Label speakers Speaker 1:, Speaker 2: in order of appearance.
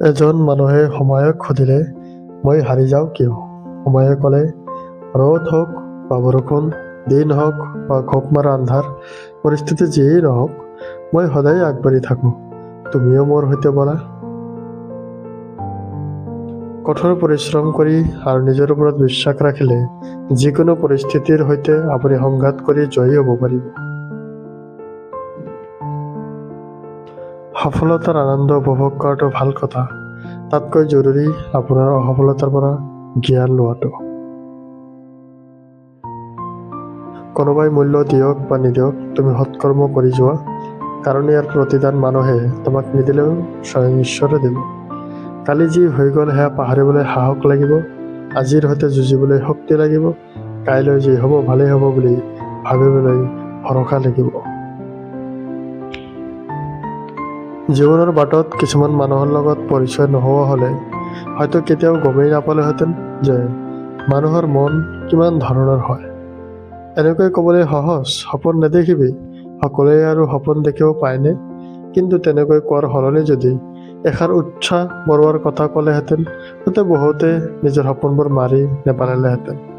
Speaker 1: এজন মানুহে সময়ক সুধিলে, মই হাৰি যাওঁ কিয়? সময়ে ক'লে, ৰ'দ হওক বা বৰষুণ, দিন হওক বা ঘোপ মাৰা আন্ধাৰ, পৰিস্থিতি যিয়েই নহওক, মই সদায় আগবাঢ়ি থাকোঁ। তুমিও মোৰ সৈতে বলা। কঠোৰ পৰিশ্ৰম কৰি আৰু নিজৰ ওপৰত বিশ্বাস ৰাখিলে যিকোনো পৰিস্থিতিৰ সৈতে আপুনি সংঘাত কৰি জয়ী হ'ব পাৰিব। সফলতাৰ আনন্দ উপভোগ কৰাটো ভাল কথা, তাতকৈ জৰুৰী আপোনাৰ অসফলতাৰ পৰা জ্ঞান লোৱাটো। কোনোবাই মূল্য দিয়ক বা নিদিয়ক, তুমি সৎকৰ্ম কৰি যোৱা, কাৰণ ইয়াৰ প্ৰতিদান মানুহে তোমাক নিদিলেও স্বয়ং ঈশ্বৰে দিব। কালি যি হৈ গ'ল সেয়া পাহৰিবলৈ সাহস লাগিব, আজিৰ সৈতে যুঁজিবলৈ শক্তি লাগিব, কাইলৈ যি হ'ব ভালেই হ'ব বুলি ভাবিবলৈ ভৰসা লাগিব। জীৱনৰ বাটত কিছুমান মানুহৰ লগত পৰিচয় নোহোৱা হ'লে হয়তো কেতিয়াও গমেই নাপালোহেঁতেন যে মানুহৰ মন কিমান ধৰণৰ হয়। এনেকৈ ক'বলৈ সহজ, সপোন নেদেখিবি, সকলোৱে আৰু সপোন দেখিব পায়নে? কিন্তু তেনেকৈ কোৱাৰ সলনি যদি এষাৰ উৎসাহ বঢ়োৱাৰ কথা ক'লেহেঁতেন, হয়তো বহুতে নিজৰ সপোনবোৰ মাৰি নেপেলালেহেঁতেন।